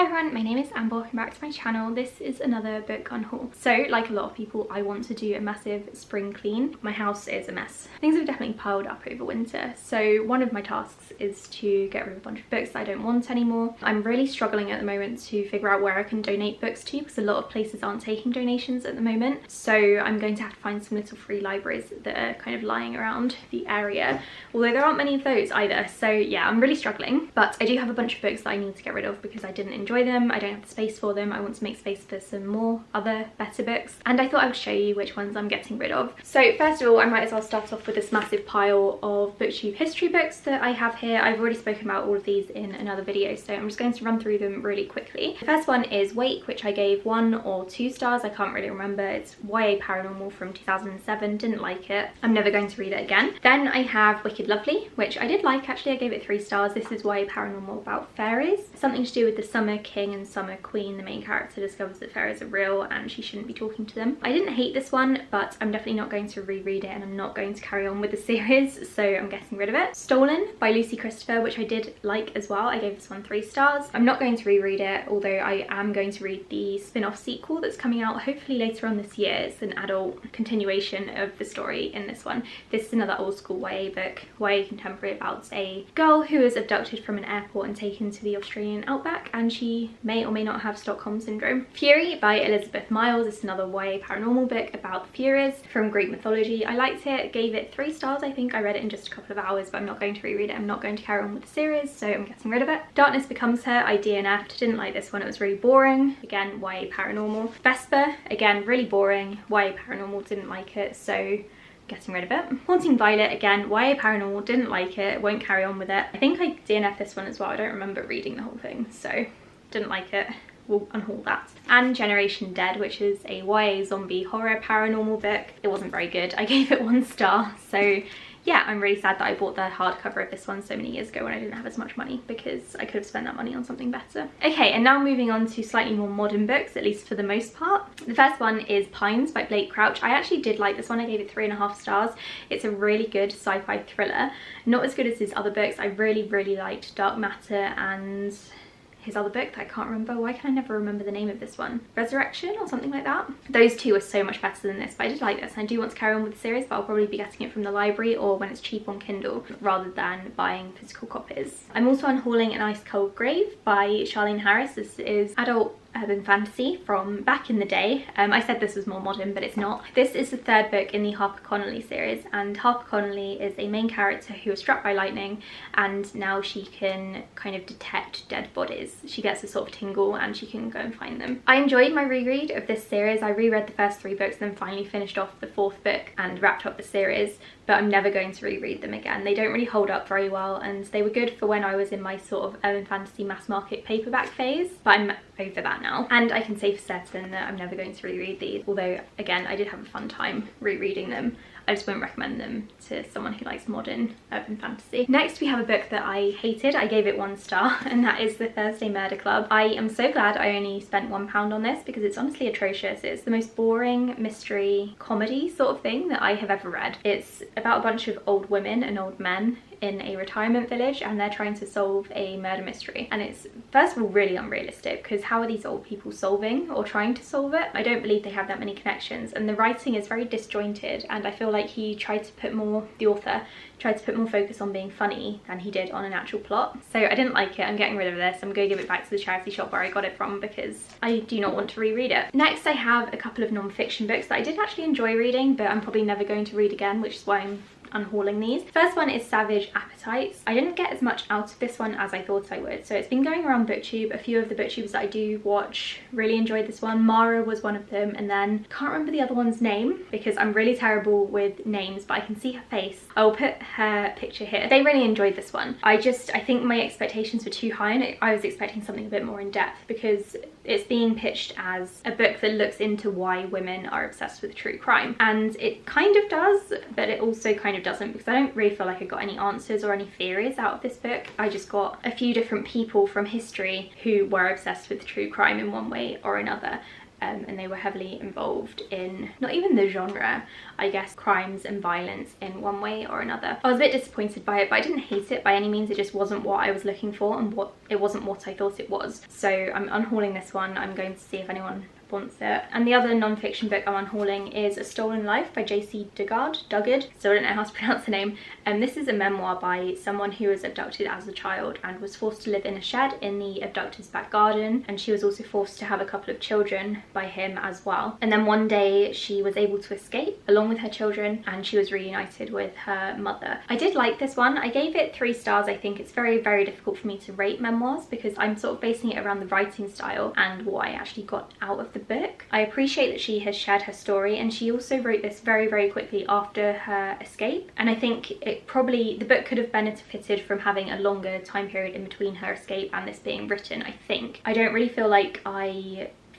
Hi everyone, my name is Amber, welcome back to my channel. This is another book unhaul. So, like a lot of people, I want to do a massive spring clean. My house is a mess. Things have definitely piled up over winter. So one of my tasks is to get rid of a bunch of books that I don't want anymore. I'm really struggling at the moment to figure out where I can donate books to because a lot of places aren't taking donations at the moment. So I'm going to have to find some little free libraries that are kind of lying around the area. Although there aren't many of those either. So yeah, I'm really struggling. But I do have a bunch of books that I need to get rid of because I didn't enjoy them. I don't have the space for them. I want to make space for some more other better books, and I thought I would show you which ones I'm getting rid of. So first of all, I might as well start off with this massive pile of booktube history books that I have here. I've already spoken about all of these in another video, so I'm just going to run through them really quickly. The first one is Wake, which I gave 1 or 2 stars. I can't really remember. It's YA paranormal from 2007. Didn't like it. I'm never going to read it again. Then I have Wicked Lovely, which I did like actually. I gave it 3 stars. This is YA paranormal about fairies. Something to do with the Summer King and Summer Queen. The main character discovers that fairies are real and she shouldn't be talking to them. I didn't hate this one, but I'm definitely not going to reread it, and I'm not going to carry on with the series, so I'm getting rid of it. Stolen by Lucy Christopher, which I did like as well. I gave this one 3 stars. I'm not going to reread it, although I am going to read the spin-off sequel that's coming out hopefully later on this year. It's an adult continuation of the story in this one. This is another old school YA book, YA contemporary, about a girl who is abducted from an airport and taken to the Australian outback, and she may or may not have Stockholm Syndrome. Fury by Elizabeth Miles is another YA paranormal book about the Furies from Greek mythology. I liked it, gave it 3 stars. I think I read it in just a couple of hours, but I'm not going to reread it. I'm not going to carry on with the series, so I'm getting rid of it. Darkness Becomes Her, I DNF'd. Didn't like this one. It was really boring. Again, YA paranormal. Vesper, again, really boring. YA paranormal, didn't like it, so getting rid of it. Haunting Violet, again, YA paranormal, didn't like it, won't carry on with it. I think I DNF'd this one as well. I don't remember reading the whole thing, so didn't like it. We'll unhaul that. And Generation Dead, which is a YA zombie horror paranormal book. It wasn't very good. I gave it 1 star. So yeah, I'm really sad that I bought the hardcover of this one so many years ago when I didn't have as much money, because I could have spent that money on something better. Okay, and now moving on to slightly more modern books, at least for the most part. The first one is Pines by Blake Crouch. I actually did like this one. I gave it 3.5 stars. It's a really good sci-fi thriller. Not as good as his other books. I really liked Dark Matter and his other book that I can't remember. Why can I never remember the name of this one? Resurrection or something like that? Those two are so much better than this, but I did like this and I do want to carry on with the series, but I'll probably be getting it from the library or when it's cheap on Kindle rather than buying physical copies. I'm also unhauling An Ice Cold Grave by Charlene Harris. This is adult urban fantasy from back in the day. I said this was more modern, but it's not. This is the 3rd book in the Harper Connolly series, and Harper Connolly is a main character who was struck by lightning, and now she can kind of detect dead bodies. She gets a sort of tingle and she can go and find them. I enjoyed my reread of this series. I reread the first 3 books and then finally finished off the 4th book and wrapped up the series, but I'm never going to reread them again. They don't really hold up very well, and they were good for when I was in my sort of urban fantasy mass market paperback phase, but I'm over that now, and I can say for certain that I'm never going to reread these, although again I did have a fun time rereading them. I just won't recommend them to someone who likes modern urban fantasy. Next we have a book that I hated. I gave it 1 star, and that is The Thursday Murder Club. I am so glad I only spent £1 on this because it's honestly atrocious. It's the most boring mystery comedy sort of thing that I have ever read. It's about a bunch of old women and old men in a retirement village, and they're trying to solve a murder mystery, and it's first of all really unrealistic because how are these old people solving or trying to solve it? I don't believe they have that many connections, and the writing is very disjointed, and I feel like he tried to put more, the author tried to put more focus on being funny than he did on an actual plot. So I didn't like it. I'm getting rid of this. I'm going to give it back to the charity shop where I got it from because I do not want to reread it. Next I have a couple of non-fiction books that I did actually enjoy reading, but I'm probably never going to read again, which is why I'm unhauling these. First one is Savage Appetites. I didn't get as much out of this one as I thought I would, so it's been going around booktube. A few of the booktubers that I do watch really enjoyed this one. Mara was one of them, and then can't remember the other one's name because I'm really terrible with names, but I can see her face. I'll put her picture here. They really enjoyed this one. I think my expectations were too high, and I was expecting something a bit more in depth because it's being pitched as a book that looks into why women are obsessed with true crime, and it kind of does, but it also kind of doesn't, because I don't really feel like I got any answers or any theories out of this book. I just got a few different people from history who were obsessed with true crime in one way or another, and they were heavily involved in, not even the genre, I guess, crimes and violence in one way or another. I was a bit disappointed by it, but I didn't hate it by any means. It just wasn't what I was looking for, and it wasn't what I thought it was. So I'm unhauling this one. I'm going to see if anyone wants it. And the other non-fiction book I'm unhauling is A Stolen Life by J.C. Duggard, so I don't know how to pronounce the name. And this is a memoir by someone who was abducted as a child and was forced to live in a shed in the abductor's back garden, and she was also forced to have a couple of children by him as well. And then one day she was able to escape along with her children, and she was reunited with her mother. I did like this one. I gave it 3 stars. I think it's very, very difficult for me to rate memoirs because I'm sort of basing it around the writing style and what I actually got out of the book. I appreciate that she has shared her story, and she also wrote this very, very quickly after her escape, and I think the book could have benefited from having a longer time period in between her escape and this being written. I don't really feel like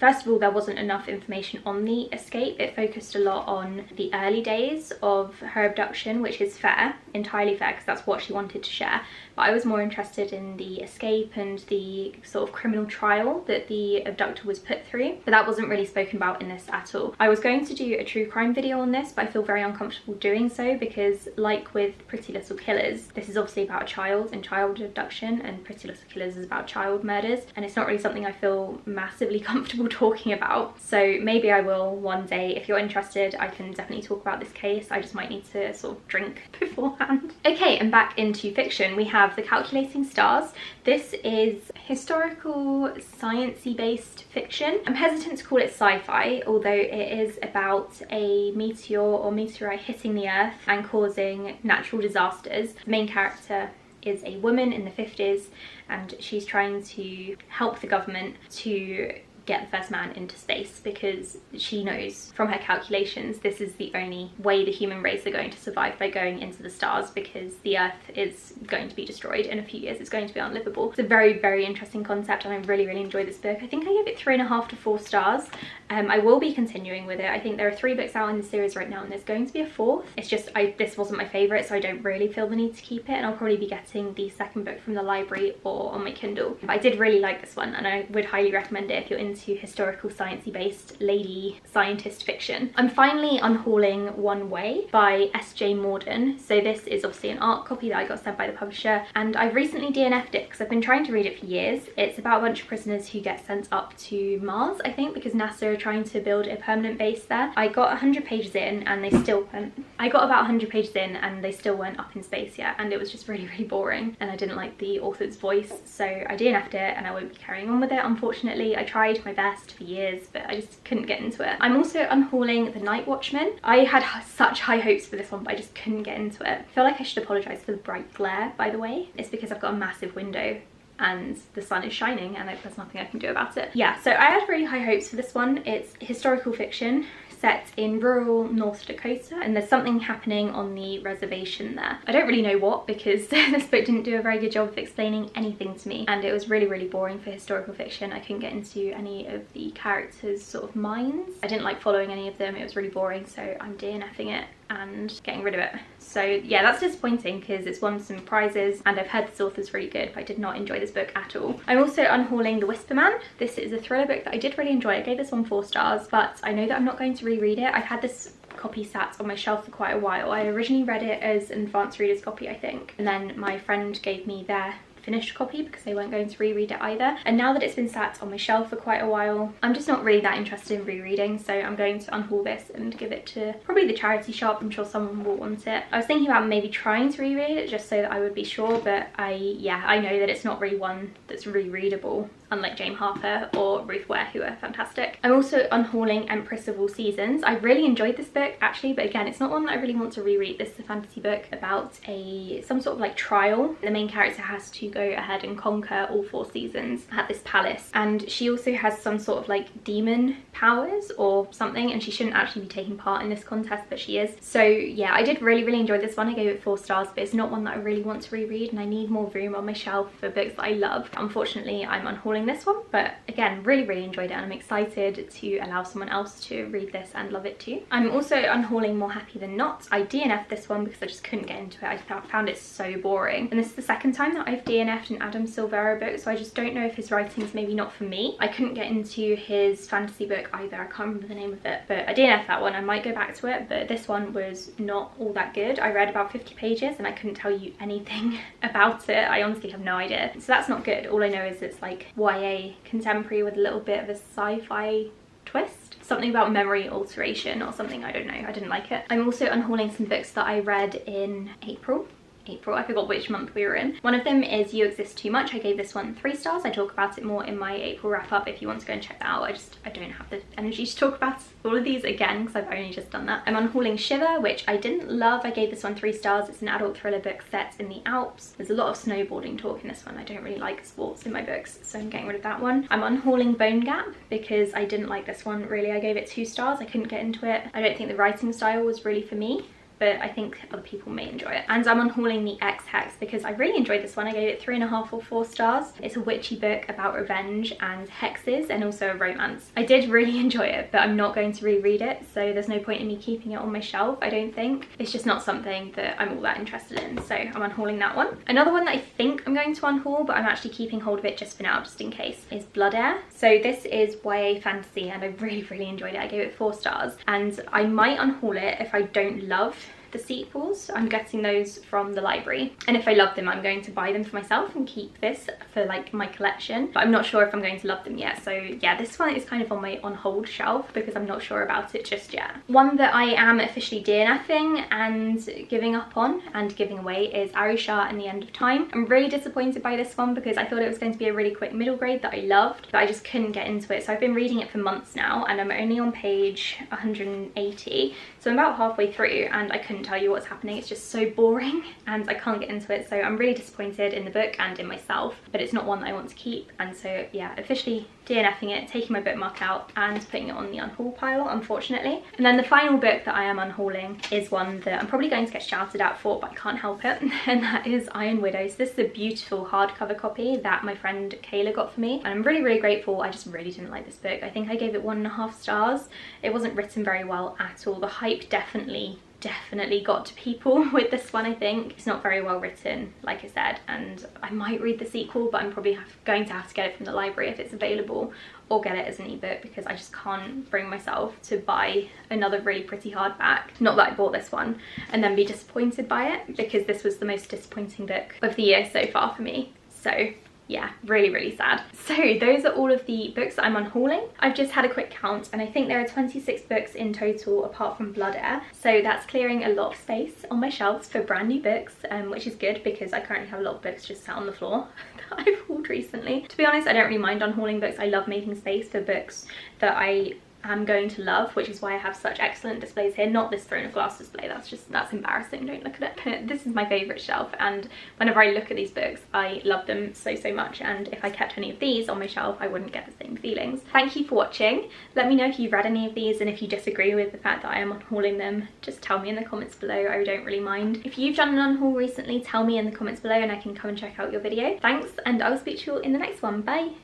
first of all, there wasn't enough information on the escape. It focused a lot on the early days of her abduction, which is fair, entirely fair, because that's what she wanted to share. But I was more interested in the escape and the sort of criminal trial that the abductor was put through. But that wasn't really spoken about in this at all. I was going to do a true crime video on this, but I feel very uncomfortable doing so because, like with Pretty Little Killers, this is obviously about a child and child abduction, and Pretty Little Killers is about child murders, and it's not really something I feel massively comfortable talking about. So maybe I will one day. If you're interested, I can definitely talk about this case. I just might need to sort of drink beforehand. Okay, and back into fiction, we have The Calculating Stars. This is historical, sciencey based fiction. I'm hesitant to call it sci-fi, although it is about a meteor or meteorite hitting the earth and causing natural disasters. The main character is a woman in the 50s, and she's trying to help the government to get the first man into space because she knows from her calculations this is the only way the human race are going to survive, by going into the stars, because the earth is going to be destroyed in a few years. It's going to be unlivable. It's a very, very interesting concept, and I really, really enjoyed this book. I think I gave it 3.5 to 4 stars. I will be continuing with it. I think there are 3 books out in the series right now, and there's going to be a 4th. It's just this wasn't my favourite, so I don't really feel the need to keep it, and I'll probably be getting the 2nd book from the library or on my Kindle. But I did really like this one, and I would highly recommend it if you're into historical, sciencey based lady scientist fiction. I'm finally unhauling One Way by S.J. Morden. So this is obviously an art copy that I got sent by the publisher, and I've recently DNF'd it because I've been trying to read it for years. It's about a bunch of prisoners who get sent up to Mars, I think, because NASA are trying to build a permanent base there. I got 100 pages in and they still weren't. I got about 100 pages in and they still weren't up in space yet, and it was just really, really boring, and I didn't like the author's voice, so I DNF'd it and I won't be carrying on with it, unfortunately. I tried my best for years, but I just couldn't get into it. I'm also unhauling The Night Watchman. I had such high hopes for this one, but I just couldn't get into it. I feel like I should apologise for the bright glare, by the way. It's because I've got a massive window and the sun is shining and there's nothing I can do about it. Yeah, so I had really high hopes for this one. It's historical fiction set in rural North Dakota, and there's something happening on the reservation there. I don't really know what, because this book didn't do a very good job of explaining anything to me, and it was really, really boring for historical fiction. I couldn't get into any of the characters' sort of minds. I didn't like following any of them. It was really boring, so I'm DNFing it and getting rid of it. So yeah, that's disappointing because it's won some prizes and I've heard this author's really good, but I did not enjoy this book at all. I'm also unhauling The Whisper Man. This is a thriller book that I did really enjoy. I gave this one 4 stars, but I know that I'm not going to reread it. I've had this copy sat on my shelf for quite a while. I originally read it as an advanced reader's copy, I think, and then my friend gave me their finished copy because they weren't going to reread it either, and now that it's been sat on my shelf for quite a while, I'm just not really that interested in rereading, so I'm going to unhaul this and give it to probably the charity shop. I'm sure someone will want it. I was thinking about maybe trying to reread it just so that I would be sure, but I know that it's not really one that's rereadable, unlike Jane Harper or Ruth Ware, who are fantastic. I'm also unhauling Empress of All Seasons. I really enjoyed this book actually, but again, it's not one that I really want to reread. This is a fantasy book about some sort of like trial. The main character has to go ahead and conquer all 4 seasons at this palace, and she also has some sort of like demon powers or something, and she shouldn't actually be taking part in this contest, but she is. So yeah, I did really, really enjoy this one. I gave it 4 stars, but it's not one that I really want to reread, and I need more room on my shelf for books that I love. Unfortunately, I'm unhauling unhauling this one, but again, really enjoyed it, and I'm excited to allow someone else to read this and love it too. I'm also unhauling More Happy Than Not. I DNF'd this one because I just couldn't get into it. I found it so boring, and this is the second time that I've DNF'd an Adam Silvera book, so I just don't know if his writing's maybe not for me. I couldn't get into his fantasy book either. I can't remember the name of it, but I DNF'd that one. I might go back to it, but this one was not all that good. I read about 50 pages and I couldn't tell you anything about it. I honestly have no idea. So that's not good. All I know is it's like YA contemporary with a little bit of a sci-fi twist. Something about memory alteration or something, I don't know. I didn't like it. I'm also unhauling some books that I read in April, I forgot which month we were in. One of them is You Exist Too Much. I gave this one 3 stars. I talk about it more in my April wrap up if you want to go and check that out. I don't have the energy to talk about all of these again because I've only just done that. I'm unhauling Shiver, which I didn't love. I gave this one 3 stars. It's an adult thriller book set in the Alps. There's a lot of snowboarding talk in this one. I don't really like sports in my books, so I'm getting rid of that one. I'm unhauling Bone Gap because I didn't like this one really. I gave it 2 stars. I couldn't get into it. I don't think the writing style was really for me, but I think other people may enjoy it. And I'm unhauling The Ex-Hex because I really enjoyed this one. I gave it 3.5 or 4 stars. It's a witchy book about revenge and hexes and also a romance. I did really enjoy it, but I'm not going to reread it, so there's no point in me keeping it on my shelf, I don't think. It's just not something that I'm all that interested in, so I'm unhauling that one. Another one that I think I'm going to unhaul, but I'm actually keeping hold of it just for now, just in case, is Blood Air. So this is YA fantasy and I really enjoyed it. I gave it 4 stars, and I might unhaul it if I don't love the sequels. I'm getting those from the library, and if I love them I'm going to buy them for myself and keep this for like my collection, but I'm not sure if I'm going to love them yet. So yeah, this one is kind of on my on hold shelf because I'm not sure about it just yet. One that I am officially DNFing and giving up on and giving away is Arisha and the End of Time. I'm really disappointed by this one because I thought it was going to be a really quick middle grade that I loved, but I just couldn't get into it. So I've been reading it for months now and I'm only on page 180, so I'm about halfway through and I couldn't tell you what's happening. It's just so boring and I can't get into it, so I'm really disappointed in the book and in myself, but it's not one that I want to keep. And so yeah, officially DNFing it, taking my bookmark out and putting it on the unhaul pile, unfortunately. And then the final book that I am unhauling is one that I'm probably going to get shouted at for, but I can't help it, and that is Iron Widows. This is a beautiful hardcover copy that my friend Kayla got for me, and I'm really grateful. I just really didn't like this book. I think I gave it 1.5 stars. It wasn't written very well at all. The hype definitely got to people with this one. I think it's not very well written, like I said, and I might read the sequel, but I'm probably going to have to get it from the library if it's available, or get it as an ebook because I just can't bring myself to buy another really pretty hardback. Not that I bought this one and then be disappointed by it, because this was the most disappointing book of the year so far for me. So yeah, really sad. So those are all of the books that I'm unhauling. I've just had a quick count and I think there are 26 books in total apart from Blood Air, so that's clearing a lot of space on my shelves for brand new books, which is good because I currently have a lot of books just sat on the floor that I've hauled recently. To be honest, I don't really mind unhauling books. I love making space for books that I am going to love, which is why I have such excellent displays here. Not this Throne of Glass display, that's embarrassing, don't look at it. This is my favourite shelf, and whenever I look at these books I love them so much, and if I kept any of these on my shelf I wouldn't get the same feelings. Thank you for watching. Let me know if you've read any of these, and if you disagree with the fact that I am unhauling them, just tell me in the comments below. I don't really mind. If you've done an unhaul recently, tell me in the comments below and I can come and check out your video. Thanks, and I'll speak to you all in the next one. Bye!